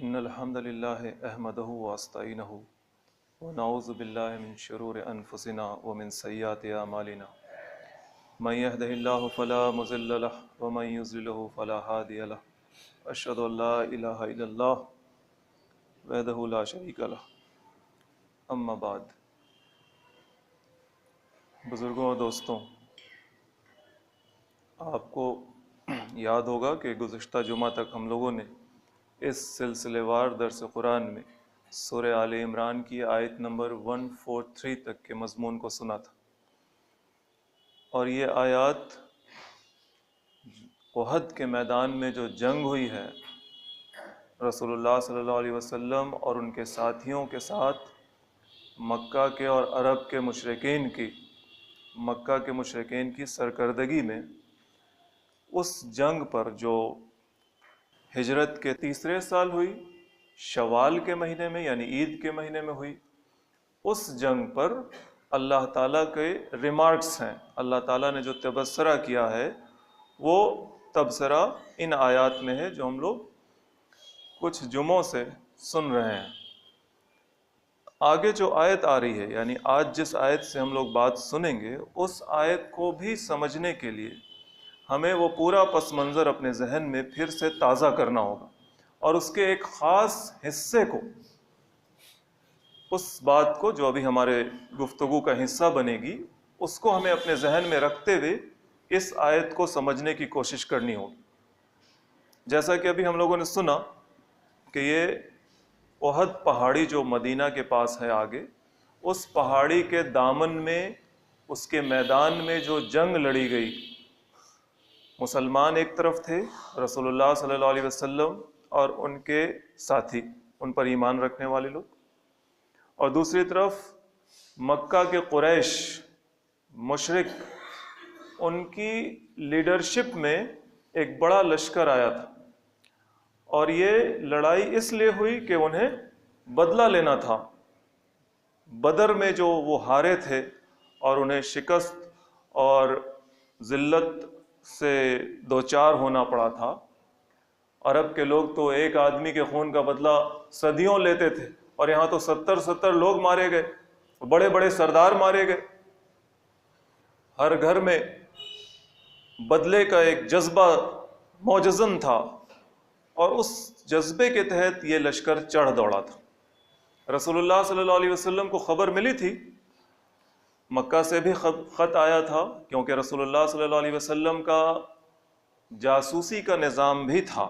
ان الحمد للہ احمدہ واستعینہ ونعوذ باللہ من شرور انفسنا ومن سیئات اعمالنا من یہدہ اللہ فلا مضل لہ ومن یضلل فلا ہادی لہ اشہد ان لا الہ الا اللہ وحدہ لا شریک لہ اما بعد۔ بزرگوں اور دوستوں، آپ کو یاد ہوگا کہ گزشتہ جمعہ تک ہم لوگوں نے اس سلسلے وار درس قرآن میں سورہ آل عمران کی آیت نمبر 143 تک کے مضمون کو سنا تھا، اور یہ آیات احد کے میدان میں جو جنگ ہوئی ہے رسول اللہ صلی اللہ علیہ وسلم اور ان کے ساتھیوں کے ساتھ مکہ کے اور عرب کے مشرکین کی سرکردگی میں، اس جنگ پر جو ہجرت کے تیسرے سال ہوئی، شوال کے مہینے میں یعنی عید کے مہینے میں ہوئی، اس جنگ پر اللہ تعالیٰ کے ریمارکس ہیں۔ اللہ تعالیٰ نے جو تبصرہ کیا ہے وہ تبصرہ ان آیات میں ہے جو ہم لوگ کچھ جمعوں سے سن رہے ہیں۔ آگے جو آیت آ رہی ہے، یعنی آج جس آیت سے ہم لوگ بات سنیں گے، اس آیت کو بھی سمجھنے کے لیے ہمیں وہ پورا پس منظر اپنے ذہن میں پھر سے تازہ کرنا ہوگا، اور اس کے ایک خاص حصے کو، اس بات کو جو ابھی ہمارے گفتگو کا حصہ بنے گی، اس کو ہمیں اپنے ذہن میں رکھتے ہوئے اس آیت کو سمجھنے کی کوشش کرنی ہوگی۔ جیسا کہ ابھی ہم لوگوں نے سنا کہ یہ احد پہاڑی جو مدینہ کے پاس ہے آگے، اس پہاڑی کے دامن میں، اس کے میدان میں جو جنگ لڑی گئی، مسلمان ایک طرف تھے، رسول اللہ صلی اللہ علیہ وسلم اور ان کے ساتھی، ان پر ایمان رکھنے والے لوگ، اور دوسری طرف مکہ کے قریش مشرک، ان کی لیڈرشپ میں ایک بڑا لشکر آیا تھا، اور یہ لڑائی اس لیے ہوئی کہ انہیں بدلہ لینا تھا۔ بدر میں جو وہ ہارے تھے اور انہیں شکست اور ذلت سے دوچار ہونا پڑا تھا، عرب کے لوگ تو ایک آدمی کے خون کا بدلہ صدیوں لیتے تھے، اور یہاں تو 70 لوگ مارے گئے، بڑے بڑے سردار مارے گئے۔ ہر گھر میں بدلے کا ایک جذبہ موجزن تھا، اور اس جذبے کے تحت یہ لشکر چڑھ دوڑا تھا۔ رسول اللہ صلی اللہ علیہ وسلم کو خبر ملی تھی، مکہ سے بھی خط آیا تھا، کیونکہ رسول اللہ صلی اللہ علیہ وسلم کا جاسوسی کا نظام بھی تھا۔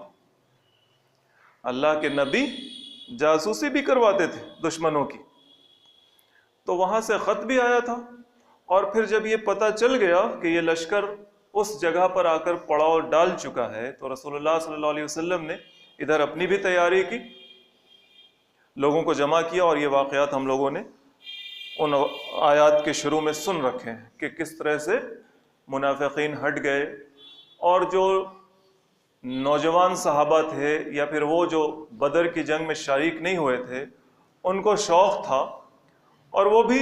اللہ کے نبی جاسوسی بھی کرواتے تھے دشمنوں کی، تو وہاں سے خط بھی آیا تھا، اور پھر جب یہ پتہ چل گیا کہ یہ لشکر اس جگہ پر آ کر پڑاؤ ڈال چکا ہے، تو رسول اللہ صلی اللہ علیہ وسلم نے ادھر اپنی بھی تیاری کی، لوگوں کو جمع کیا، اور یہ واقعات ہم لوگوں نے ان آیات کے شروع میں سن رکھے ہیں کہ کس طرح سے منافقین ہٹ گئے، اور جو نوجوان صحابہ تھے یا پھر وہ جو بدر کی جنگ میں شریک نہیں ہوئے تھے، ان کو شوق تھا اور وہ بھی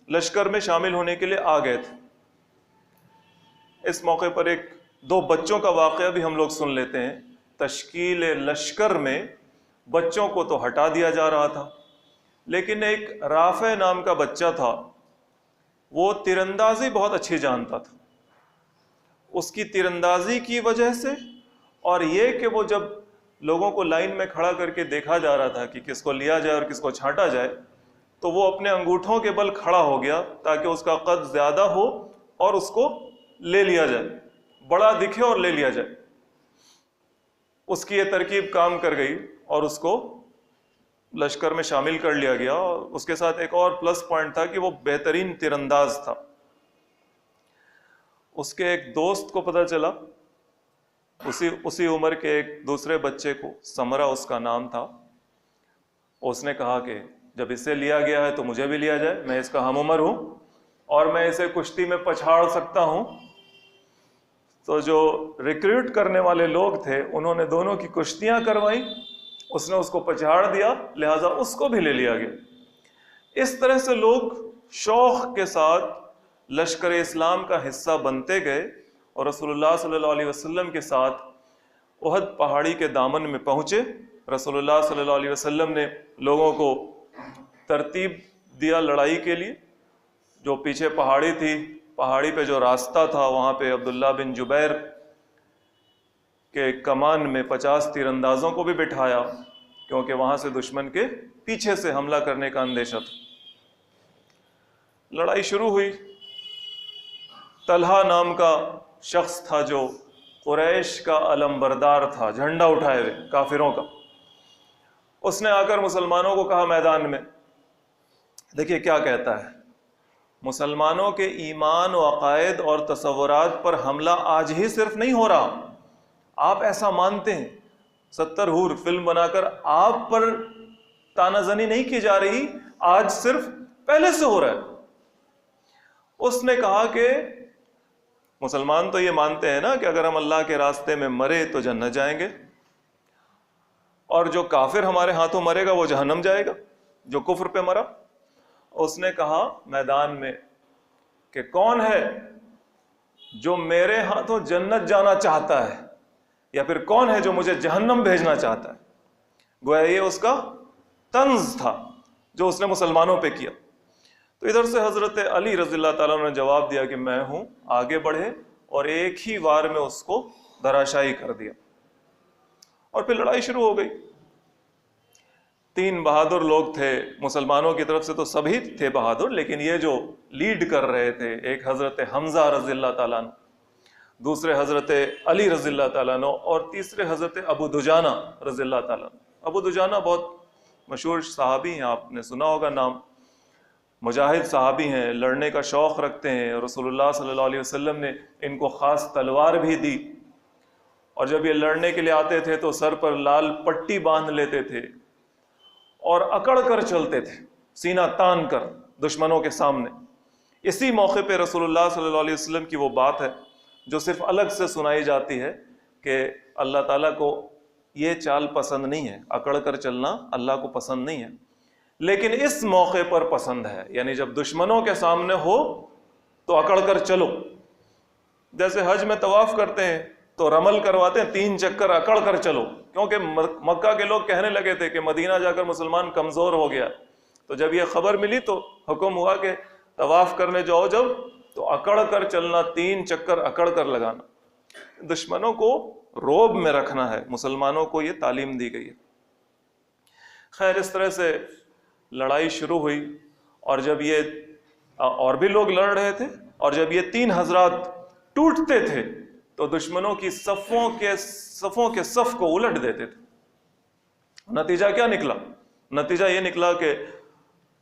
لشکر میں شامل ہونے کے لیے آ گئے تھے۔ اس موقع پر دو بچوں کا واقعہ بھی ہم لوگ سن لیتے ہیں۔ تشکیل لشکر میں بچوں کو تو ہٹا دیا جا رہا تھا، لیکن ایک رافع نام کا بچہ تھا، وہ تیر اندازی بہت اچھی جانتا تھا۔ اس کی تیر اندازی کی وجہ سے، اور یہ کہ وہ جب لوگوں کو لائن میں کھڑا کر کے دیکھا جا رہا تھا کہ کس کو لیا جائے اور کس کو چھانٹا جائے، تو وہ اپنے انگوٹھوں کے بل کھڑا ہو گیا تاکہ اس کا قد زیادہ ہو اور اس کو لے لیا جائے، بڑا دکھے اور لے لیا جائے۔ اس کی یہ ترکیب کام کر گئی اور اس کو لشکر میں شامل کر لیا گیا، اور اس کے ساتھ ایک اور پلس پوائنٹ تھا کہ وہ بہترین تیر انداز تھا۔ اس کے ایک دوست کو پتہ چلا، اسی عمر کے ایک دوسرے بچے کو، سمرہ اس کا نام تھا، اس نے کہا کہ جب اسے لیا گیا ہے تو مجھے بھی لیا جائے، میں اس کا ہم عمر ہوں اور میں اسے کشتی میں پچھاڑ سکتا ہوں۔ تو جو ریکروٹ کرنے والے لوگ تھے انہوں نے دونوں کی کشتیاں کروائیں، اس نے اس کو پچھاڑ دیا، لہٰذا اس کو بھی لے لیا گیا۔ اس طرح سے لوگ شوق کے ساتھ لشکر اسلام کا حصہ بنتے گئے، اور رسول اللہ صلی اللہ علیہ وسلم کے ساتھ احد پہاڑی کے دامن میں پہنچے، رسول اللہ صلی اللہ علیہ وسلم نے لوگوں کو ترتیب دیا لڑائی کے لیے. جو پیچھے پہاڑی تھی، پہاڑی پہ جو راستہ تھا وہاں پہ عبداللہ بن جبیر کے کمان میں 50 تیر اندازوں کو بھی بٹھایا، کیونکہ وہاں سے دشمن کے پیچھے سے حملہ کرنے کا اندیشہ تھا. لڑائی شروع ہوئی. طلحہ نام کا شخص تھا جو قریش کا علم بردار تھا، جھنڈا اٹھائے ہوئے کافروں کا. اس نے آ کر مسلمانوں کو کہا میدان میں، دیکھیے کیا کہتا ہے، مسلمانوں کے ایمان و عقائد اور تصورات پر حملہ آج ہی صرف نہیں ہو رہا، آپ ایسا مانتے ہیں، 70 حور فلم بنا کر آپ پر تانا زنی نہیں کی جا رہی، آج صرف پہلے سے ہو رہا ہے. اس نے کہا کہ مسلمان تو یہ مانتے ہیں نا کہ اگر ہم اللہ کے راستے میں مرے تو جنت جائیں گے، اور جو کافر ہمارے ہاتھوں مرے گا وہ جہنم جائے گا، جو کفر پہ مرا. اس نے کہا میدان میں کہ کون ہے جو میرے ہاتھوں جنت جانا چاہتا ہے، یا پھر کون ہے جو مجھے جہنم بھیجنا چاہتا ہے. گویا یہ اس کا طنز تھا جو اس نے مسلمانوں پہ کیا. تو ادھر سے حضرت علی رضی اللہ تعالیٰ عنہ نے جواب دیا کہ میں ہوں، آگے بڑھے اور ایک ہی وار میں اس کو دھراشائی کر دیا. اور پھر لڑائی شروع ہو گئی. 3 بہادر لوگ تھے مسلمانوں کی طرف سے، تو سبھی تھے بہادر، لیکن یہ جو لیڈ کر رہے تھے، ایک حضرت حمزہ رضی اللہ تعالیٰ عنہ، دوسرے حضرت علی رضی اللہ تعالیٰ عنہ، اور تیسرے حضرت ابو دجانہ رضی اللہ تعالیٰ عنہ. ابو دجانہ بہت مشہور صحابی ہیں، آپ نے سنا ہوگا نام. مجاہد صحابی ہیں، لڑنے کا شوق رکھتے ہیں. رسول اللہ صلی اللہ علیہ وسلم نے ان کو خاص تلوار بھی دی، اور جب یہ لڑنے کے لیے آتے تھے تو سر پر لال پٹی باندھ لیتے تھے اور اکڑ کر چلتے تھے، سینہ تان کر دشمنوں کے سامنے. اسی موقع پہ رسول اللہ صلی اللہ علیہ وسلم کی وہ بات ہے جو صرف الگ سے سنائی جاتی ہے کہ اللہ تعالیٰ کو یہ چال پسند نہیں ہے، اکڑ کر چلنا اللہ کو پسند نہیں ہے، لیکن اس موقع پر پسند ہے. یعنی جب دشمنوں کے سامنے ہو تو اکڑ کر چلو. جیسے حج میں طواف کرتے ہیں تو رمل کرواتے ہیں، 3 چکر اکڑ کر چلو، کیونکہ مکہ کے لوگ کہنے لگے تھے کہ مدینہ جا کر مسلمان کمزور ہو گیا. تو جب یہ خبر ملی تو حکم ہوا کہ طواف کرنے جاؤ جب تو اکڑ کر چلنا، 3 چکر اکڑ کر لگانا. دشمنوں کو روب میں رکھنا ہے، مسلمانوں کو یہ تعلیم دی گئی ہے. خیر اس طرح سے لڑائی شروع ہوئی، اور جب یہ اور بھی لوگ لڑ رہے تھے، اور جب یہ 3 حضرات ٹوٹتے تھے تو دشمنوں کی صفوں کے صف کو الٹ دیتے تھے. نتیجہ کیا نکلا؟ نتیجہ یہ نکلا کہ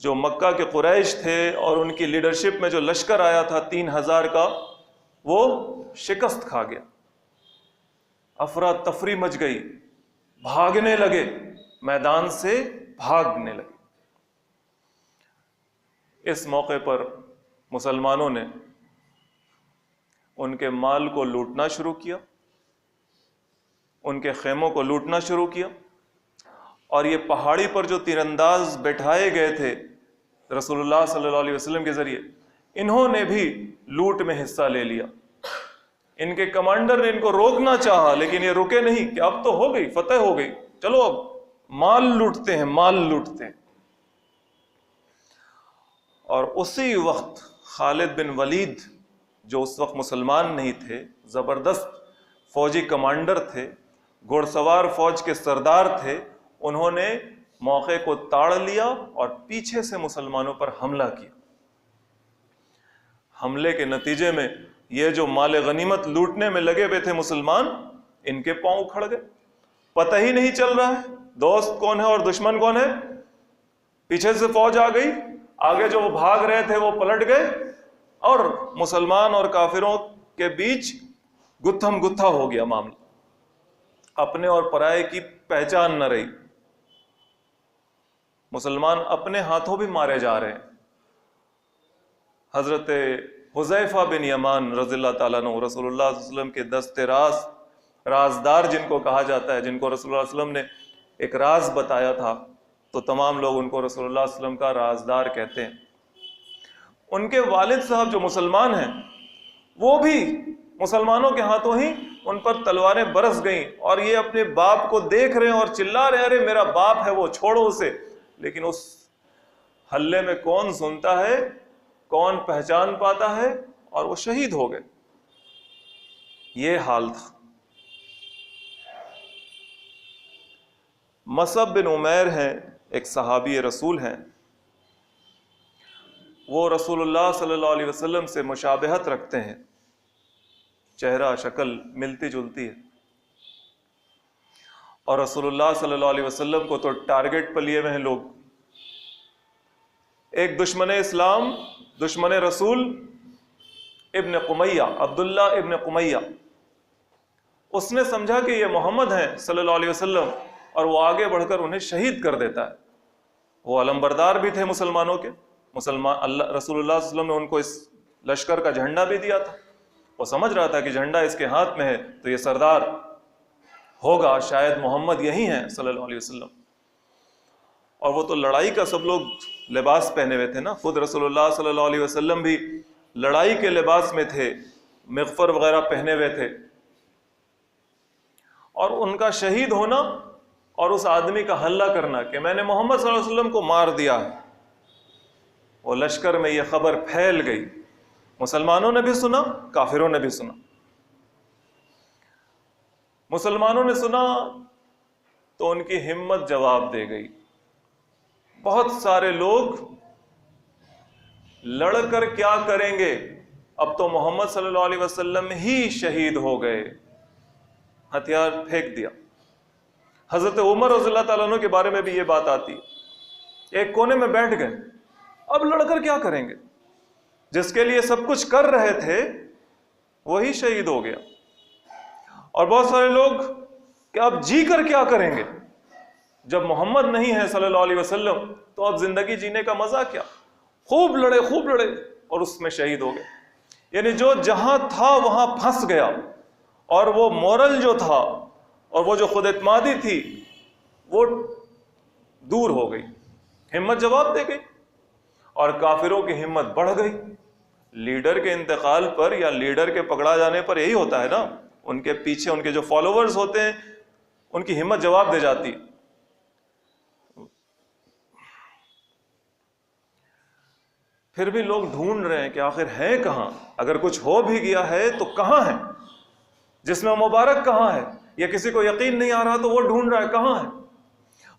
جو مکہ کے قریش تھے اور ان کی لیڈرشپ میں جو لشکر آیا تھا 3000 کا، وہ شکست کھا گیا. افراتفری مچ گئی، بھاگنے لگے، میدان سے بھاگنے لگے. اس موقع پر مسلمانوں نے ان کے مال کو لوٹنا شروع کیا، ان کے خیموں کو لوٹنا شروع کیا، اور یہ پہاڑی پر جو تیر انداز بیٹھائے گئے تھے رسول اللہ صلی اللہ علیہ وسلم کے ذریعے، انہوں نے بھی لوٹ میں حصہ لے لیا. ان کے کمانڈر نے ان کو روکنا چاہا لیکن یہ رکے نہیں کہ اب تو ہو گئی، فتح ہو گئی، چلو اب مال لوٹتے ہیں، مال لوٹتے ہیں. اور اسی وقت خالد بن ولید جو اس وقت مسلمان نہیں تھے، زبردست فوجی کمانڈر تھے، گھوڑ سوار فوج کے سردار تھے، انہوں نے موقع کو تاڑ لیا اور پیچھے سے مسلمانوں پر حملہ کیا. حملے کے نتیجے میں یہ جو مال غنیمت لوٹنے میں لگے ہوئے تھے مسلمان، ان کے پاؤں کھڑ گئے، پتہ ہی نہیں چل رہا ہے دوست کون ہے اور دشمن کون ہے. پیچھے سے فوج آ گئی، آگے جو وہ بھاگ رہے تھے وہ پلٹ گئے، اور مسلمان اور کافروں کے بیچ گتھم گتھا ہو گیا معاملہ. اپنے اور پرائے کی پہچان نہ رہی. مسلمان اپنے ہاتھوں بھی مارے جا رہے ہیں. حضرت حذیفہ بن یمان رضی اللہ تعالیٰ عنہ، رسول اللہ صلی اللہ علیہ وسلم کے دست راز، رازدار جن کو کہا جاتا ہے، جن کو رسول اللہ صلی اللہ علیہ وسلم نے ایک راز بتایا تھا تو تمام لوگ ان کو رسول اللہ صلی اللہ علیہ وسلم کا رازدار کہتے ہیں. ان کے والد صاحب جو مسلمان ہیں وہ بھی مسلمانوں کے ہاتھوں ہی ان پر تلواریں برس گئیں، اور یہ اپنے باپ کو دیکھ رہے ہیں اور چلا رہے ہیں ارے میرا باپ ہے وہ، چھوڑو اسے. لیکن اس حلے میں کون سنتا ہے، کون پہچان پاتا ہے، اور وہ شہید ہو گئے. یہ حال تھا. مصعب بن عمیر ہیں، ایک صحابی رسول ہیں، وہ رسول اللہ صلی اللہ علیہ وسلم سے مشابہت رکھتے ہیں، چہرہ شکل ملتی جلتی ہے، اور رسول اللہ صلی اللہ علیہ وسلم کو تو ٹارگٹ پر لیے ہوئے ہیں لوگ. ایک دشمن اسلام، دشمن رسول ابن قمیہ، عبداللہ ابن قمیہ، اس نے سمجھا کہ یہ محمد ہیں صلی اللہ علیہ وسلم، اور وہ آگے بڑھ کر انہیں شہید کر دیتا ہے. وہ علمبردار بھی تھے مسلمانوں کے، رسول اللہ صلی اللہ علیہ وسلم نے ان کو اس لشکر کا جھنڈا بھی دیا تھا. وہ سمجھ رہا تھا کہ جھنڈا اس کے ہاتھ میں ہے تو یہ سردار ہوگا، شاید محمد یہی ہیں صلی اللہ علیہ وسلم. اور وہ تو لڑائی کا سب لوگ لباس پہنے ہوئے تھے نا، خود رسول اللہ صلی اللہ علیہ وسلم بھی لڑائی کے لباس میں تھے، مغفر وغیرہ پہنے ہوئے تھے. اور ان کا شہید ہونا اور اس آدمی کا حلہ کرنا کہ میں نے محمد صلی اللہ علیہ وسلم کو مار دیا ہے، وہ لشکر میں یہ خبر پھیل گئی. مسلمانوں نے بھی سنا، کافروں نے بھی سنا. مسلمانوں نے سنا تو ان کی ہمت جواب دے گئی. بہت سارے لوگ لڑ کر کیا کریں گے، اب تو محمد صلی اللہ علیہ وسلم ہی شہید ہو گئے، ہتھیار پھینک دیا. حضرت عمر رضی اللہ تعالیٰ عنہ کے بارے میں بھی یہ بات آتی ہے، ایک کونے میں بیٹھ گئے، اب لڑ کر کیا کریں گے، جس کے لیے سب کچھ کر رہے تھے وہی شہید ہو گیا. اور بہت سارے لوگ کہ اب جی کر کیا کریں گے، جب محمد نہیں ہے صلی اللہ علیہ وسلم تو اب زندگی جینے کا مزہ کیا. خوب لڑے اور اس میں شہید ہو گئے. یعنی جو جہاں تھا وہاں پھنس گیا، اور وہ مورل جو تھا اور وہ جو خود اعتمادی تھی وہ دور ہو گئی، ہمت جواب دے گئی. اور کافروں کی ہمت بڑھ گئی. لیڈر کے انتقال پر یا لیڈر کے پکڑا جانے پر یہی ہوتا ہے نا، ان کے پیچھے ان کے جو فالوورز ہوتے ہیں ان کی ہمت جواب دے جاتی. پھر بھی لوگ ڈھونڈ رہے ہیں کہ آخر ہے کہاں، اگر کچھ ہو بھی گیا ہے تو کہاں ہے، جسم مبارک کہاں ہے. یا کسی کو یقین نہیں آ رہا تو وہ ڈھونڈ رہا ہے کہاں ہے.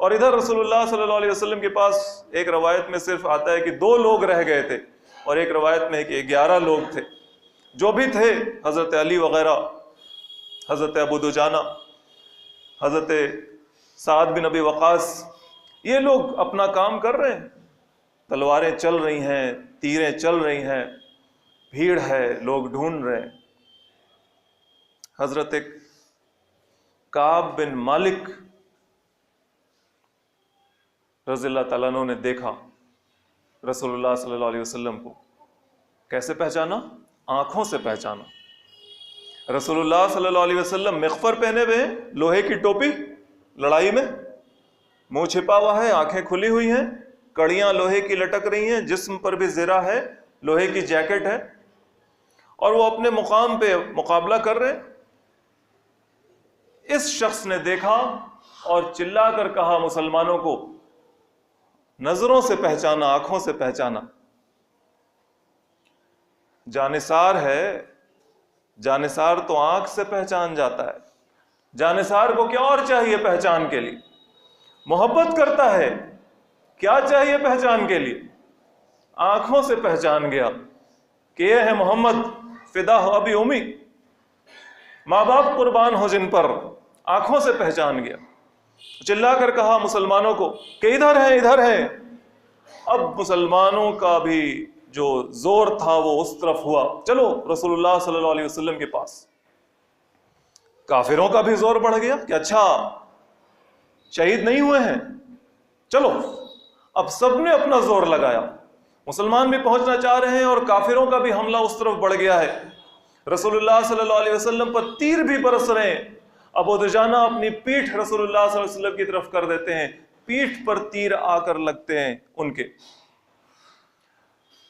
اور ادھر رسول اللہ صلی اللہ علیہ وسلم کے پاس ایک روایت میں صرف آتا ہے کہ 2 لوگ رہ گئے تھے، اور ایک روایت میں ہے کہ 11 لوگ تھے. جو بھی تھے، حضرت علی وغیرہ، حضرت ابو دجانہ، حضرت سعد بن ابی وقاص، یہ لوگ اپنا کام کر رہے ہیں، تلواریں چل رہی ہیں، تیریں چل رہی ہیں، بھیڑ ہے، لوگ ڈھونڈ رہے ہیں. حضرت کعب بن مالک رضی اللہ تعالیٰ عنہ نے دیکھا رسول اللہ صلی اللہ علیہ وسلم کو. کیسے پہچانا؟ آنکھوں سے پہچانا. رسول اللہ صلی اللہ علیہ وسلم مغفر پہنے ہوئے ہیں، لوہے کی ٹوپی، لڑائی میں منہ چھپا ہوا ہے، آنکھیں کھلی ہوئی ہیں، کڑیاں لوہے کی لٹک رہی ہیں، جسم پر بھی زرہ ہے، لوہے کی جیکٹ ہے، اور وہ اپنے مقام پہ مقابلہ کر رہے ہیں. اس شخص نے دیکھا اور چلا کر کہا مسلمانوں کو، نظروں سے پہچانا، آنکھوں سے پہچانا. جانثار ہے، جانثار تو آنکھ سے پہچان جاتا ہے. جانثار کو کیا اور چاہیے پہچان کے لیے؟ محبت کرتا ہے، کیا چاہیے پہچان کے لیے؟ آنکھوں سے پہچان گیا کہ یہ ہے محمد، فدا ہو ابی امی، ماں باپ قربان ہو جن پر. آنکھوں سے پہچان گیا. چلا کر کہا مسلمانوں کو کہ ادھر ہیں، ادھر ہیں. اب مسلمانوں کا بھی جو زور تھا وہ اس طرف ہوا، چلو رسول اللہ صلی اللہ علیہ وسلم کے پاس. کافروں کا بھی زور بڑھ گیا کہ اچھا شہید نہیں ہوئے ہیں، چلو. اب سب نے اپنا زور لگایا، مسلمان بھی پہنچنا چاہ رہے ہیں اور کافروں کا بھی حملہ اس طرف بڑھ گیا ہے. رسول اللہ صلی اللہ علیہ وسلم پر تیر بھی برس رہے ہیں. ابو دجانہ اپنی پیٹھ رسول اللہ صلی اللہ علیہ وسلم کی طرف کر دیتے ہیں، پیٹھ پر تیر آ کر لگتے ہیں ان کے.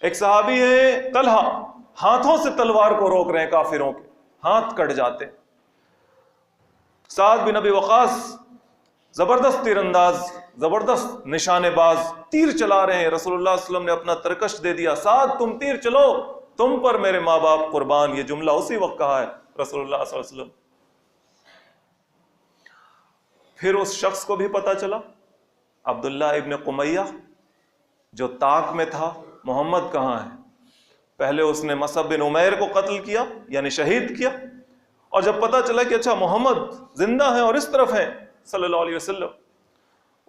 ایک صحابی ہے طلحہ، ہاتھوں سے تلوار کو روک رہے ہیں کافروں کے، ہاتھ کٹ جاتے۔ سعد بن ابی وقاص زبردست تیر انداز، زبردست نشانے باز، تیر چلا رہے ہیں، رسول اللہ صلی اللہ علیہ وسلم نے اپنا ترکش دے دیا، سعد تم تیر چلو، تم پر میرے ماں باپ قربان، یہ جملہ اسی وقت کہا ہے رسول اللہ صلی اللہ علیہ وسلم۔ پھر اس شخص کو بھی پتا چلا، عبداللہ ابن قمیہ جو طاق میں تھا، محمد کہاں ہے۔ پہلے اس نے مصعب بن عمیر کو قتل کیا یعنی شہید کیا، اور جب پتا چلا کہ اچھا محمد زندہ ہیں اور اس طرف ہیں صلی اللہ علیہ وسلم،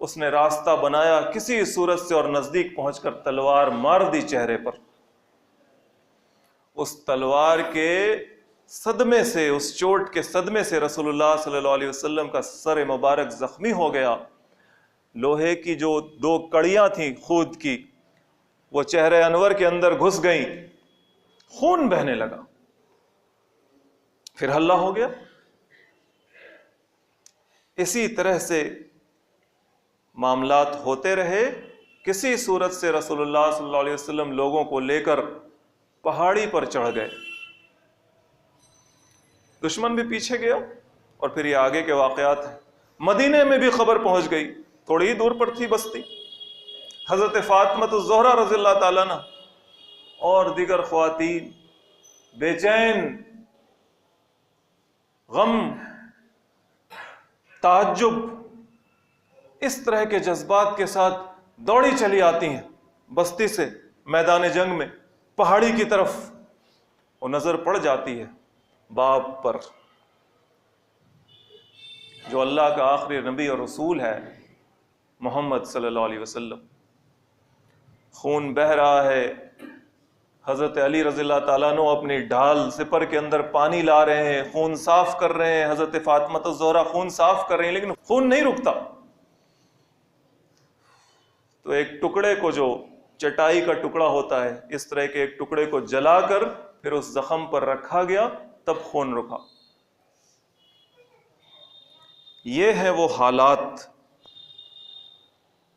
اس نے راستہ بنایا کسی صورت سے اور نزدیک پہنچ کر تلوار مار دی چہرے پر۔ اس تلوار کے صدمے سے، اس چوٹ کے صدمے سے رسول اللہ صلی اللہ علیہ وسلم کا سر مبارک زخمی ہو گیا۔ لوہے کی جو 2 کڑیاں تھیں خود کی، وہ چہرے انور کے اندر گھس گئیں، خون بہنے لگا، پھر ہلہ ہو گیا۔ اسی طرح سے معاملات ہوتے رہے، کسی صورت سے رسول اللہ صلی اللہ علیہ وسلم لوگوں کو لے کر پہاڑی پر چڑھ گئے، دشمن بھی پیچھے گیا، اور پھر یہ آگے کے واقعات ہیں۔ مدینے میں بھی خبر پہنچ گئی، تھوڑی ہی دور پر تھی بستی، حضرت فاطمہ الزہرا رضی اللہ تعالیٰ عنہ اور دیگر خواتین بے چین، غم، تعجب، اس طرح کے جذبات کے ساتھ دوڑی چلی آتی ہیں بستی سے میدان جنگ میں پہاڑی کی طرف، وہ نظر پڑ جاتی ہے باپ پر جو اللہ کا آخری نبی اور رسول ہے، محمد صلی اللہ علیہ وسلم۔ خون بہہ رہا ہے، حضرت علی رضی اللہ تعالیٰ عنہ اپنی ڈھال سپر کے اندر پانی لا رہے ہیں، خون صاف کر رہے ہیں، حضرت فاطمہ الزہرا خون صاف کر رہے ہیں، لیکن خون نہیں رکتا۔ تو ایک ٹکڑے کو، جو چٹائی کا ٹکڑا ہوتا ہے، اس طرح کے ایک ٹکڑے کو جلا کر پھر اس زخم پر رکھا گیا، تب خون رکا۔ یہ ہیں وہ حالات،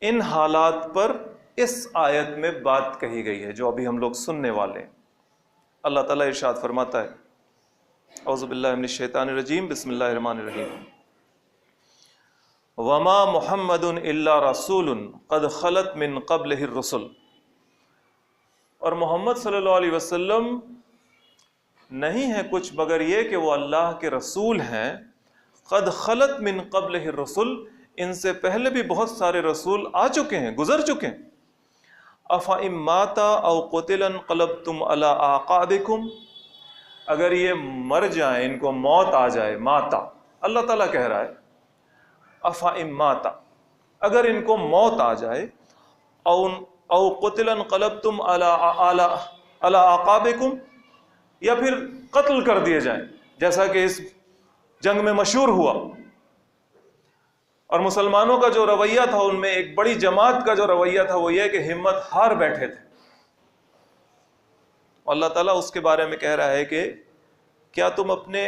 ان حالات پر اس آیت میں بات کہی گئی ہے جو ابھی ہم لوگ سننے والے ہیں۔ اللہ تعالیٰ ارشاد فرماتا ہے، اعوذ باللہ من الشیطان الرجیم، بسم اللہ الرحمن الرحیم، وما محمد الا رسول قد خلت من قبلہ الرسل، اور محمد صلی اللہ علیہ وسلم نہیں ہے کچھ مگر یہ کہ وہ اللہ کے رسول ہیں، قد خلت من قبلہ الرسل، ان سے پہلے بھی بہت سارے رسول آ چکے ہیں، گزر چکے ہیں۔ افإن مات او قتل انقلبتم علی اعقابکم، اگر یہ مر جائیں، ان کو موت آ جائے، ماتا اللہ تعالیٰ کہہ رہا ہے، افإن مات، اگر ان کو موت آ جائے، او قتل انقلبتم علی اعقابکم، یا پھر قتل کر دیے جائیں، جیسا کہ اس جنگ میں مشہور ہوا۔ اور مسلمانوں کا جو رویہ تھا، ان میں ایک بڑی جماعت کا جو رویہ تھا وہ یہ کہ ہمت ہار بیٹھے تھے۔ اللہ تعالیٰ اس کے بارے میں کہہ رہا ہے کہ کیا تم اپنے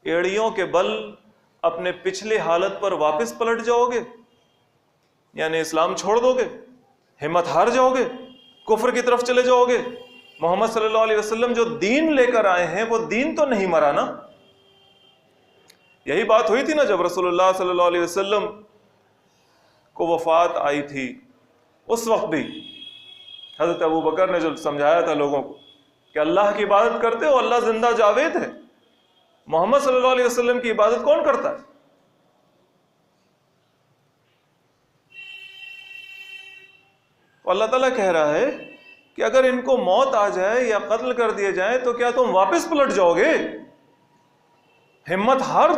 ایڑیوں کے بل اپنے پچھلی حالت پر واپس پلٹ جاؤ گے، یعنی اسلام چھوڑ دو گے، ہمت ہار جاؤ گے، کفر کی طرف چلے جاؤ گے؟ محمد صلی اللہ علیہ وسلم جو دین لے کر آئے ہیں وہ دین تو نہیں مرا نا۔ یہی بات ہوئی تھی نا جب رسول اللہ صلی اللہ علیہ وسلم کو وفات آئی تھی، اس وقت بھی حضرت ابو بکر نے جو سمجھایا تھا لوگوں کو کہ اللہ کی عبادت کرتے ہو، اللہ زندہ جاوید ہے، محمد صلی اللہ علیہ وسلم کی عبادت کون کرتا ہے؟ اللہ تعالیٰ کہہ رہا ہے کہ اگر ان کو موت آ جائے یا قتل کر دیے جائیں تو کیا تم واپس پلٹ جاؤ گے، ہمت ہار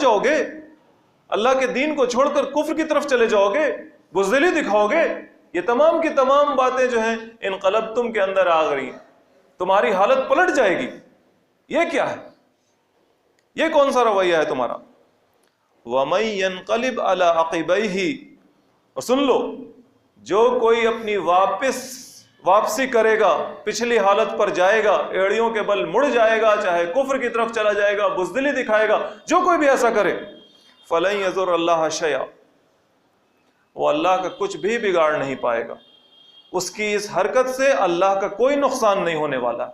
جاؤ گے، اللہ کے دین کو چھوڑ کر کفر کی طرف چلے جاؤ گے، بزدلی دکھاؤ گے؟ یہ تمام کی تمام باتیں جو ہیں انقلبتم کے اندر آ گئی ہیں، تمہاری حالت پلٹ جائے گی۔ یہ کیا ہے؟ یہ کون سا رویہ ہے تمہارا؟ وَمَن يَنْقَلِبْ عَلَىٰ عَقِبَيْهِ، اور سن لو، جو کوئی اپنی واپسی کرے گا، پچھلی حالت پر جائے گا، ایڑیوں کے بل مڑ جائے گا، چاہے کفر کی طرف چلا جائے گا، بزدلی دکھائے گا، جو کوئی بھی ایسا کرے، فَلَن يَضُرَّ اللَّهَ شَيْئًا، وہ اللہ کا کچھ بھی بگاڑ نہیں پائے گا، اس کی اس حرکت سے اللہ کا کوئی نقصان نہیں ہونے والا۔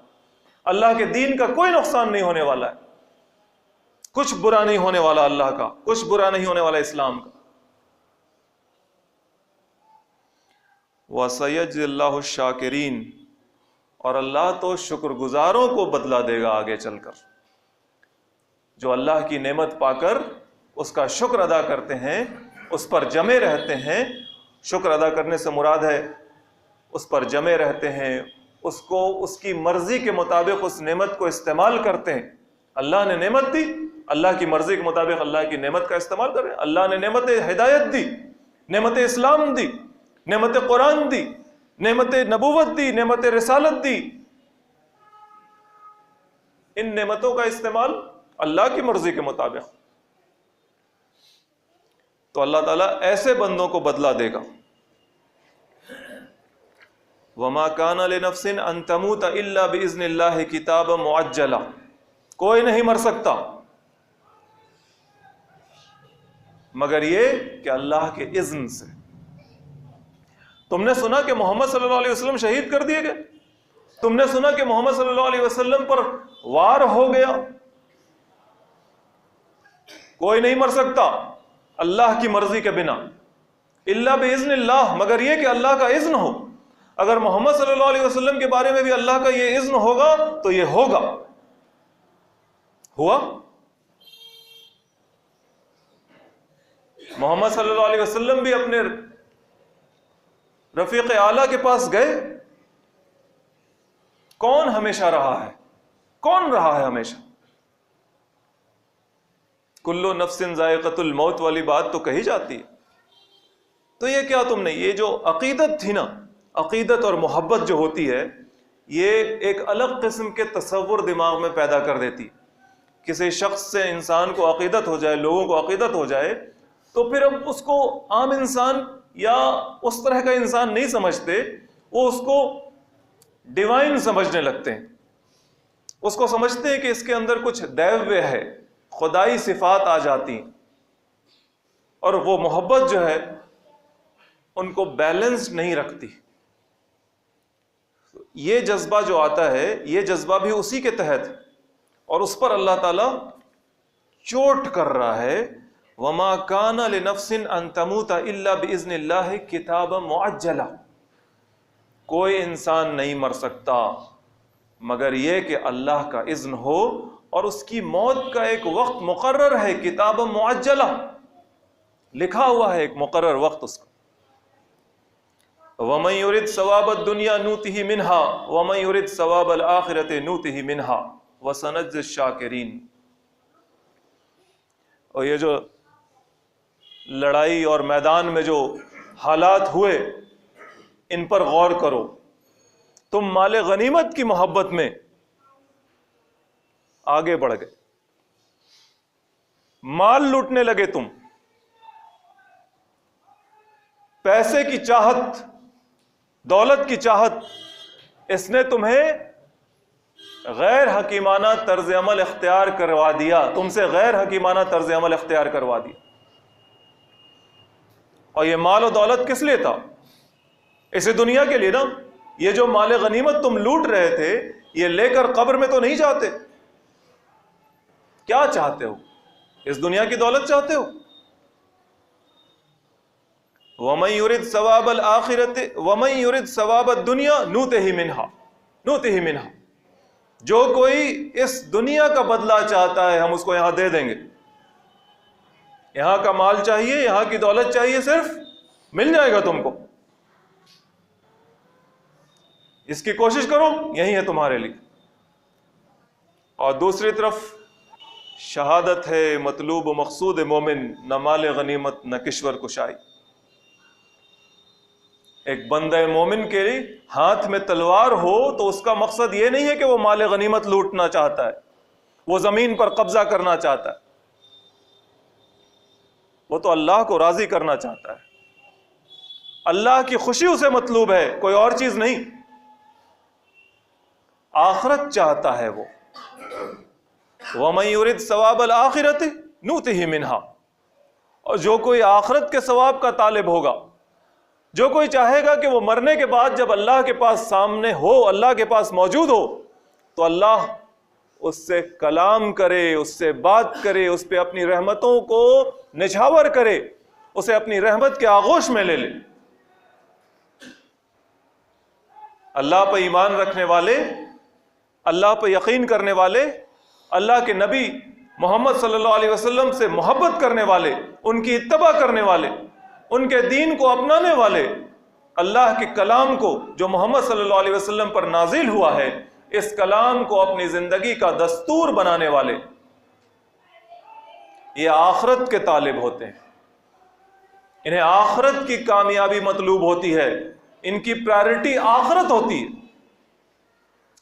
اللہ کے دین کا کوئی نقصان نہیں ہونے والا ہے، کچھ برا نہیں ہونے والا اللہ کا، کچھ برا نہیں ہونے والا اسلام کا۔ وَسَيَجْزِي اللَّهُ الشَّاكِرِينَ، اور اللہ تو شکر گزاروں کو بدلہ دے گا آگے چل کر، جو اللہ کی نعمت پا کر اس کا شکر ادا کرتے ہیں، اس پر جمے رہتے ہیں۔ شکر ادا کرنے سے مراد ہے اس پر جمے رہتے ہیں، اس کو اس کی مرضی کے مطابق اس نعمت کو استعمال کرتے ہیں۔ اللہ نے نعمت دی، اللہ کی مرضی کے مطابق اللہ کی نعمت کا استعمال کریں۔ اللہ نے نعمت ہدایت دی، نعمت اسلام دی، نعمت قرآن دی، نعمت نبوت دی، نعمت رسالت دی۔ ان نعمتوں کا استعمال اللہ کی مرضی کے مطابق، تو اللہ تعالیٰ ایسے بندوں کو بدلہ دے گا۔ وَمَا كَانَ لِنَفْسٍ أَن تَمُوتَ إِلَّا بِإِذْنِ اللَّهِ كِتَابًا مُعَجَّلًا، کوئی نہیں مر سکتا مگر یہ کہ اللہ کے اذن سے۔ تم نے سنا کہ محمد صلی اللہ علیہ وسلم شہید کر دیے گئے، تم نے سنا کہ محمد صلی اللہ علیہ وسلم پر وار ہو گیا، کوئی نہیں مر سکتا اللہ کی مرضی کے بنا، الا باذن اللہ، مگر یہ کہ اللہ کا اذن ہو۔ اگر محمد صلی اللہ علیہ وسلم کے بارے میں بھی اللہ کا یہ اذن ہوگا تو یہ ہوگا، ہوا۔ محمد صلی اللہ علیہ وسلم بھی اپنے رفیق اعلیٰ کے پاس گئے، کون ہمیشہ رہا ہے؟ کون رہا ہے ہمیشہ؟ کلو نفس ذائقۃ الموت والی بات تو کہی جاتی ہے۔ تو یہ کیا تم نے، یہ جو عقیدت تھی نا، عقیدت اور محبت جو ہوتی ہے، یہ ایک الگ قسم کے تصور دماغ میں پیدا کر دیتی۔ کسی شخص سے انسان کو عقیدت ہو جائے، لوگوں کو عقیدت ہو جائے، تو پھر اب اس کو عام انسان یا اس طرح کا انسان نہیں سمجھتے، وہ اس کو ڈیوائن سمجھنے لگتے ہیں، اس کو سمجھتے ہیں کہ اس کے اندر کچھ دیویہ ہے، خدائی صفات آ جاتی ہیں، اور وہ محبت جو ہے ان کو بیلنس نہیں رکھتی۔ یہ جذبہ جو آتا ہے، یہ جذبہ بھی اسی کے تحت، اور اس پر اللہ تعالیٰ چوٹ کر رہا ہے۔ وَمَا كَانَ لِنَفْسٍ أَن تَمُوتَ إِلَّا بِإِذْنِ اللَّهِ كِتَابًا مُعَجَّلًا، کوئی انسان نہیں مر سکتا مگر یہ کہ اللہ کا اذن ہو، اور اس کی موت کا ایک وقت مقرر ہے، کتابا معجلہ، لکھا ہوا ہے ایک مقرر وقت اس کا۔ وَمَن يُرِدْ ثَوَابَ الدُّنْيَا نُؤْتِهِ مِنْهَا وَمَن يُرِدْ ثَوَابَ الْآخِرَةِ نُؤْتِهِ مِنْهَا وَسَنَجْزِي الشَّاكِرِينَ۔ اور یہ جو لڑائی اور میدان میں جو حالات ہوئے، ان پر غور کرو۔ تم مال غنیمت کی محبت میں آگے بڑھ گئے، مال لوٹنے لگے، تم پیسے کی چاہت، دولت کی چاہت، اس نے تمہیں غیر حکیمانہ طرز عمل اختیار کروا دیا، تم سے غیر حکیمانہ طرز عمل اختیار کروا دیا۔ اور یہ مال و دولت کس لیے تھا؟ اسی دنیا کے لیے نا۔ یہ جو مال غنیمت تم لوٹ رہے تھے، یہ لے کر قبر میں تو نہیں جاتے۔ کیا چاہتے ہو؟ اس دنیا کی دولت چاہتے ہو؟ وَمَن يُرِدْ ثَوَابَ الْآخِرَةِ وَمَن يُرِدْ ثَوَابَ الدُّنْيَا نُؤْتِهِ مِنْهَا، جو کوئی اس دنیا کا بدلہ چاہتا ہے ہم اس کو یہاں دے دیں گے۔ یہاں کا مال چاہیے، یہاں کی دولت چاہیے، صرف مل جائے گا تم کو، اس کی کوشش کرو، یہی ہے تمہارے لیے۔ اور دوسری طرف شہادت ہے مطلوب و مقصود مومن، نہ مال غنیمت نہ کشور کشائی۔ ایک بندہ مومن کے لیے ہاتھ میں تلوار ہو تو اس کا مقصد یہ نہیں ہے کہ وہ مال غنیمت لوٹنا چاہتا ہے، وہ زمین پر قبضہ کرنا چاہتا ہے، وہ تو اللہ کو راضی کرنا چاہتا ہے، اللہ کی خوشی اسے مطلوب ہے، کوئی اور چیز نہیں، آخرت چاہتا ہے وہ۔ وَمَن يُرِدْ ثَوَابَ الْآخِرَةِ نُؤْتِهِ مِنْهَا، اور جو کوئی آخرت کے ثواب کا طالب ہوگا، جو کوئی چاہے گا کہ وہ مرنے کے بعد جب اللہ کے پاس سامنے ہو، اللہ کے پاس موجود ہو، تو اللہ اس سے کلام کرے، اس سے بات کرے، اس پہ اپنی رحمتوں کو نچھاور کرے، اسے اپنی رحمت کے آغوش میں لے لے۔ اللہ پہ ایمان رکھنے والے، اللہ پہ یقین کرنے والے، اللہ کے نبی محمد صلی اللہ علیہ وسلم سے محبت کرنے والے، ان کی اتباع کرنے والے، ان کے دین کو اپنانے والے، اللہ کے کلام کو جو محمد صلی اللہ علیہ وسلم پر نازل ہوا ہے، اس کلام کو اپنی زندگی کا دستور بنانے والے، یہ آخرت کے طالب ہوتے ہیں، انہیں آخرت کی کامیابی مطلوب ہوتی ہے، ان کی پرائرٹی آخرت ہوتی ہے۔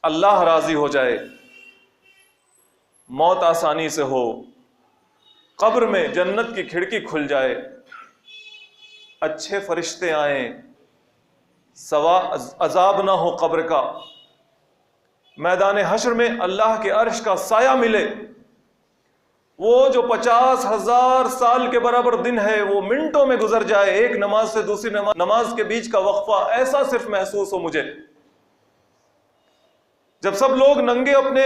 اللہ راضی ہو جائے، موت آسانی سے ہو، قبر میں جنت کی کھڑکی کھل جائے، اچھے فرشتے آئیں، عذاب نہ ہو قبر کا، میدان حشر میں اللہ کے عرش کا سایہ ملے، وہ جو 50,000 سال کے برابر دن ہے وہ منٹوں میں گزر جائے، ایک نماز سے دوسری نماز کے بیچ کا وقفہ ایسا صرف محسوس ہو مجھے، جب سب لوگ ننگے اپنے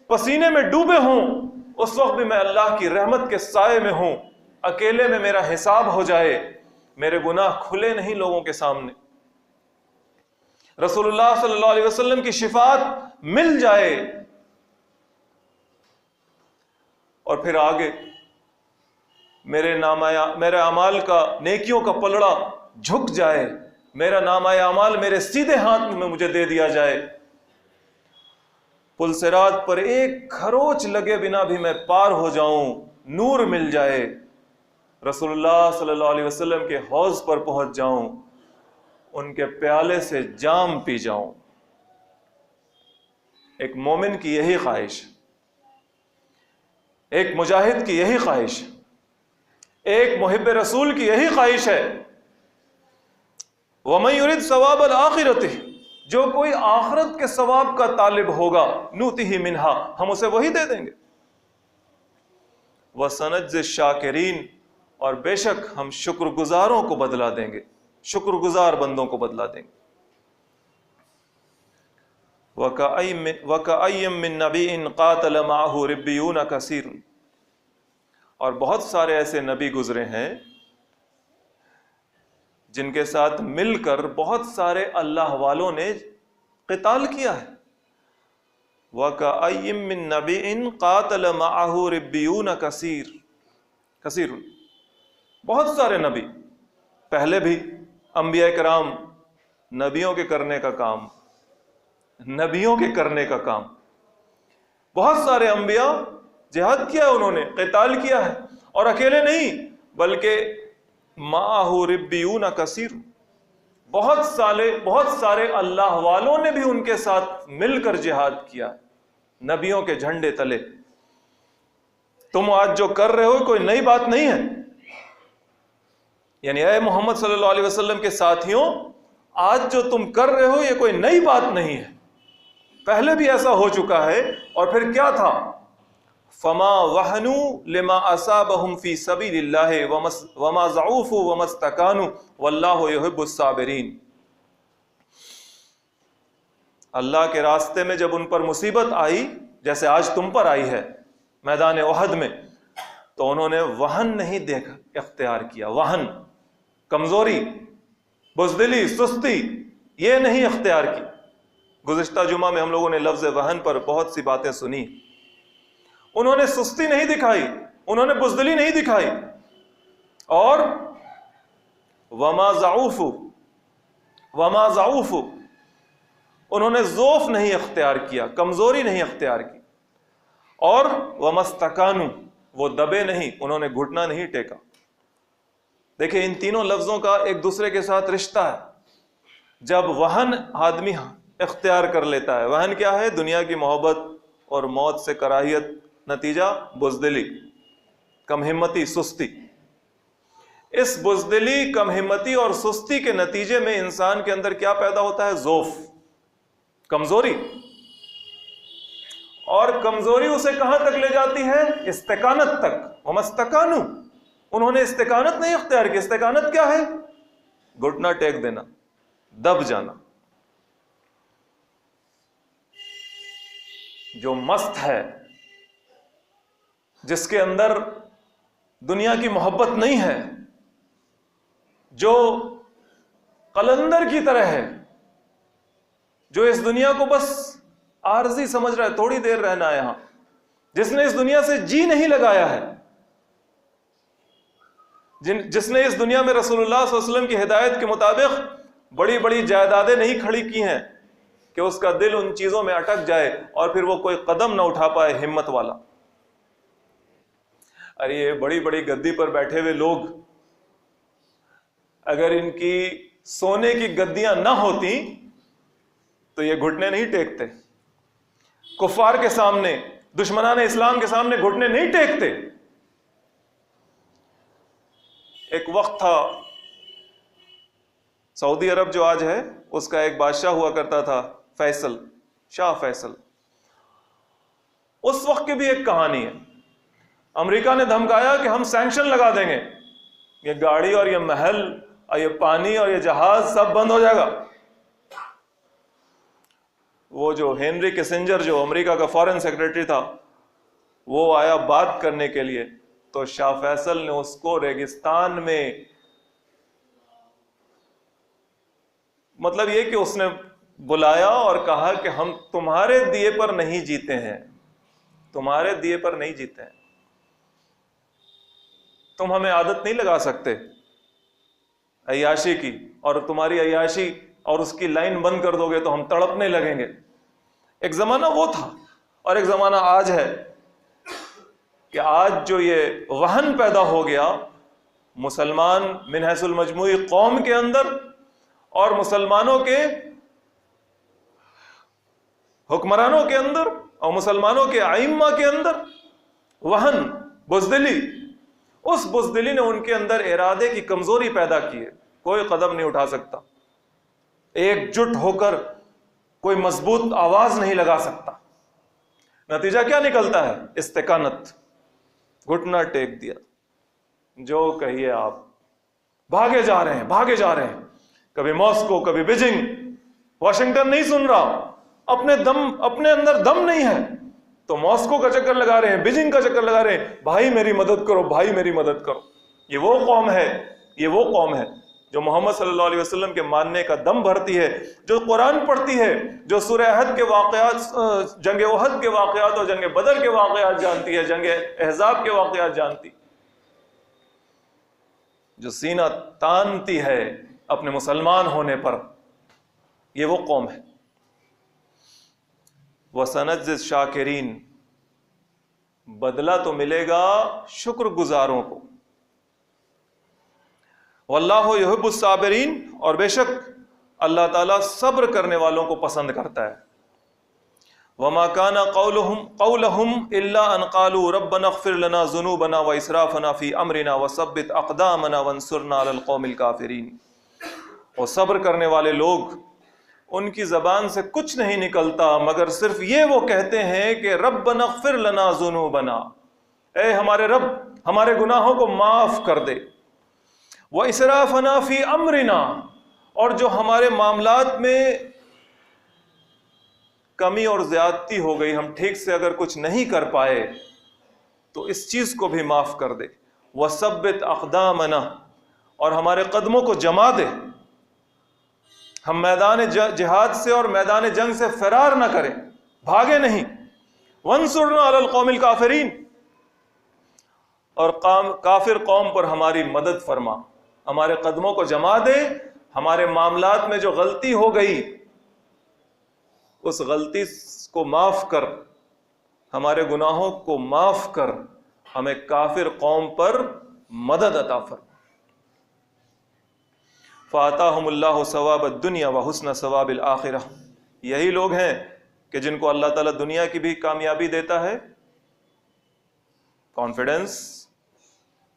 پسینے میں ڈوبے ہوں، اس وقت بھی میں اللہ کی رحمت کے سائے میں ہوں، اکیلے میں میرا حساب ہو جائے، میرے گناہ کھلے نہیں لوگوں کے سامنے، رسول اللہ صلی اللہ علیہ وسلم کی شفاعت مل جائے، اور پھر آگے میرے اعمال کا، نیکیوں کا پلڑا جھک جائے، میرا نامہ اعمال میرے سیدھے ہاتھ میں مجھے دے دیا جائے، پل صراط پر ایک کھروچ لگے بنا بھی میں پار ہو جاؤں، نور مل جائے، رسول اللہ صلی اللہ علیہ وسلم کے حوض پر پہنچ جاؤں، ان کے پیالے سے جام پی جاؤں۔ ایک مومن کی یہی خواہش، ایک مجاہد کی یہی خواہش، ایک محب رسول کی یہی خواہش ہے۔ وَمَن يُرِدْ ثَوَابَ الْآخِرَةِ، جو کوئی آخرت کے ثواب کا طالب ہوگا، نُؤْتِهِ مِنْهَا، ہم اسے وہی دے دیں گے، وَسَنَجْزِي الشَّاكِرِينَ، اور بے شک ہم شکر گزاروں کو بدلا دیں گے، شکر گزار بندوں کو بدلا دیں گے۔ وَكَأَيٍّ مِّن نَّبِيٍّ قَاتَلَ مَعَهُ رِبِّيُّونَ كَثِيرٌ، اور بہت سارے ایسے نبی گزرے ہیں جن کے ساتھ مل کر بہت سارے اللہ والوں نے قتال کیا ہے۔ وَكَأَيٍّ مِّن نَّبِيٍّ قَاتَلَ مَعَهُ رِبِّيُّونَ كَثِيرٌ، بہت سارے نبی، پہلے بھی انبیاء کرام، نبیوں کے کرنے کا کام، نبیوں کے کرنے کا کام، بہت سارے انبیاء جہاد کیا، انہوں نے قتال کیا ہے، اور اکیلے نہیں بلکہ معہ ربیون کثیر، بہت سارے اللہ والوں نے بھی ان کے ساتھ مل کر جہاد کیا، نبیوں کے جھنڈے تلے۔ تم آج جو کر رہے ہو کوئی نئی بات نہیں ہے، یعنی اے محمد صلی اللہ علیہ وسلم کے ساتھیوں، آج جو تم کر رہے ہو یہ کوئی نئی بات نہیں ہے، پہلے بھی ایسا ہو چکا ہے۔ اور پھر کیا تھا؟ فما وہنوا لما اصابهم فی سبیل اللہ وما ضعفوا وما استکانوا واللہ یحب الصابرین، اللہ کے راستے میں جب ان پر مصیبت آئی، جیسے آج تم پر آئی ہے میدان احد میں، تو انہوں نے وہن نہیں اختیار کیا، وہن، کمزوری، بزدلی، سستی، یہ نہیں اختیار کی۔ گزشتہ جمعہ میں ہم لوگوں نے لفظ وہن پر بہت سی باتیں سنی، انہوں نے سستی نہیں دکھائی، انہوں نے بزدلی نہیں دکھائی، اور وما ضعفوا، انہوں نے ضعف نہیں اختیار کیا، کمزوری نہیں اختیار کی، اور وما استکانوا، وہ دبے نہیں، انہوں نے گھٹنا نہیں ٹیکا۔ دیکھیں ان تینوں لفظوں کا ایک دوسرے کے ساتھ رشتہ ہے۔ جب وہن آدمی اختیار کر لیتا ہے، وہن کیا ہے؟ دنیا کی محبت اور موت سے کراہیت، نتیجہ بزدلی، کم ہمتی، سستی۔ اس بزدلی، کم ہمتی اور سستی کے نتیجے میں انسان کے اندر کیا پیدا ہوتا ہے؟ ضعف، کمزوری، اور کمزوری اسے کہاں تک لے جاتی ہے؟ استقامت تک۔ وما استکانوا، انہوں نے استقامت نہیں اختیار کی۔ استقامت کیا ہے؟ گھٹنا ٹیک دینا، دب جانا۔ جو مست ہے، جس کے اندر دنیا کی محبت نہیں ہے، جو قلندر کی طرح ہے، جو اس دنیا کو بس عارضی سمجھ رہا ہے، تھوڑی دیر رہنا ہے یہاں، جس نے اس دنیا سے جی نہیں لگایا ہے، جس نے اس دنیا میں رسول اللہ صلی اللہ علیہ وسلم کی ہدایت کے مطابق بڑی بڑی جائیدادیں نہیں کھڑی کی ہیں کہ اس کا دل ان چیزوں میں اٹک جائے اور پھر وہ کوئی قدم نہ اٹھا پائے ہمت والا۔ ارے یہ بڑی بڑی گدی پر بیٹھے ہوئے لوگ اگر ان کی سونے کی گدیاں نہ ہوتی تو یہ گھٹنے نہیں ٹیکتے، کفار کے سامنے، دشمنان اسلام کے سامنے گھٹنے نہیں ٹیکتے۔ ایک وقت تھا، سعودی عرب جو آج ہے اس کا ایک بادشاہ ہوا کرتا تھا، فیصل، شاہ فیصل۔ اس وقت کی بھی ایک کہانی ہے۔ امریکہ نے دھمکایا کہ ہم سینکشن لگا دیں گے، یہ گاڑی اور یہ محل اور یہ پانی اور یہ جہاز سب بند ہو جائے گا۔ وہ جو ہینری کسنجر جو امریکہ کا فارن سیکرٹری تھا، وہ آیا بات کرنے کے لیے، تو شاہ فیصل نے اس کو ریگستان میں، مطلب یہ کہ اس نے بلایا اور کہا کہ ہم تمہارے دیے پر نہیں جیتے ہیں، تمہارے دیے پر نہیں جیتے ہیں، تم ہمیں عادت نہیں لگا سکتے عیاشی کی، اور تمہاری عیاشی اور اس کی لائن بند کر دو گے تو ہم تڑپنے لگیں گے۔ ایک زمانہ وہ تھا، اور ایک زمانہ آج ہے کہ آج جو یہ وہن پیدا ہو گیا مسلمان من حیث المجموعی قوم کے اندر اور مسلمانوں کے حکمرانوں کے اندر اور مسلمانوں کے ائمہ کے اندر، وہن، بزدلی، اس بزدلی نے ان کے اندر ارادے کی کمزوری پیدا کی ہے۔ کوئی قدم نہیں اٹھا سکتا، ایک جٹ ہو کر کوئی مضبوط آواز نہیں لگا سکتا۔ نتیجہ کیا نکلتا ہے؟ استقامت، گھٹنا ٹیک دیا، جو کہیے آپ، بھاگے جا رہے ہیں، بھاگے جا رہے ہیں، کبھی ماسکو، کبھی بیجنگ، واشنگٹن نہیں سن رہا، اپنے اندر دم نہیں ہے تو ماسکو کا چکر لگا رہے ہیں، بیجنگ کا چکر لگا رہے ہیں، بھائی میری مدد کرو، بھائی میری مدد کرو۔ یہ وہ قوم ہے، یہ وہ قوم ہے جو محمد صلی اللہ علیہ وسلم کے ماننے کا دم بھرتی ہے، جو قرآن پڑھتی ہے، جو سورہ احد کے واقعات، جنگ احد کے واقعات اور جنگ بدر کے واقعات جانتی ہے، جنگ احزاب کے واقعات جانتی، جو سینہ تانتی ہے اپنے مسلمان ہونے پر، یہ وہ قوم ہے۔ وَسَنَجْزِي الشَّاكِرِينَ، بدلہ تو ملے گا شکر گزاروں کو۔ وَاللَّهُ يُحِبُّ الصَّابِرِينَ، اور بے شک اللہ تعالیٰ صبر کرنے والوں کو پسند کرتا ہے۔ وَمَا كَانَ قَوْلُهُمْ إِلَّا أَنْ قَالُوا رَبَّنَا اغْفِرْ لَنَا ذُنُوبَنَا وَإِسْرَافَنَا فِي أَمْرِنَا وَثَبِّتْ أَقْدَامَنَا وَانصُرْنَا عَلَى الْقَوْمِ الْكَافِرِينَ۔ اور صبر کرنے والے لوگ، ان کی زبان سے کچھ نہیں نکلتا مگر صرف یہ وہ کہتے ہیں کہ ربنا اغفر لنا ذنوبنا، اے ہمارے رب ہمارے گناہوں کو معاف کر دے، وَإِسْرَافَنَا فِي أَمْرِنَا، اور جو ہمارے معاملات میں کمی اور زیادتی ہو گئی، ہم ٹھیک سے اگر کچھ نہیں کر پائے تو اس چیز کو بھی معاف کر دے، وَثَبِّتْ أَقْدَامَنَا، اور ہمارے قدموں کو جما دے، ہم میدان جہاد سے اور میدان جنگ سے فرار نہ کریں، بھاگے نہیں، وَانصُرْنَا عَلَى الْقَوْمِ الْكَافِرِينَ، اور کافر قوم پر ہماری مدد فرما، ہمارے قدموں کو جما دے، ہمارے معاملات میں جو غلطی ہو گئی اس غلطی کو معاف کر، ہمارے گناہوں کو معاف کر، ہمیں کافر قوم پر مدد عطا فرما۔ فَآتَاهُمُ اللَّهُ ثَوَابَ الدُّنْيَا وَحُسْنَ ثَوَابِ الْآخِرَةِ، یہی لوگ ہیں کہ جن کو اللہ تعالیٰ دنیا کی بھی کامیابی دیتا ہے، کانفیڈنس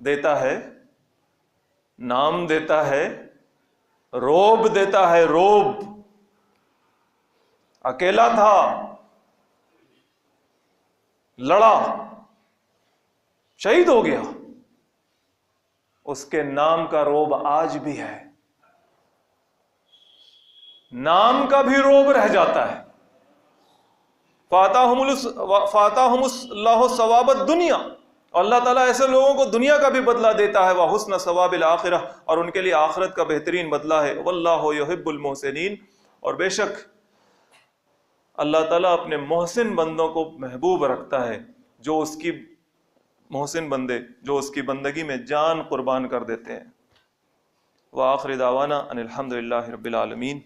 دیتا ہے، نام دیتا ہے، روب دیتا ہے، روب۔ اکیلا تھا، لڑا، شہید ہو گیا، اس کے نام کا روب آج بھی ہے، نام کا بھی روب رہ جاتا ہے۔ فَآتَاهُمُ اللَّهُ ثواب الدنیا، اور اللہ تعالیٰ ایسے لوگوں کو دنیا کا بھی بدلہ دیتا ہے، وَحُسْنَ ثواب الآخرہ، اور ان کے لیے آخرت کا بہترین بدلہ ہے، وَاللَّهُ يُحِبُّ الْمُحْسِنِينَ، اور بے شک اللہ تعالیٰ اپنے محسن بندوں کو محبوب رکھتا ہے، جو اس کی محسن بندے جو اس کی بندگی میں جان قربان کر دیتے ہیں۔ وآخر دعوانا ان الحمد للہ رب العالمین۔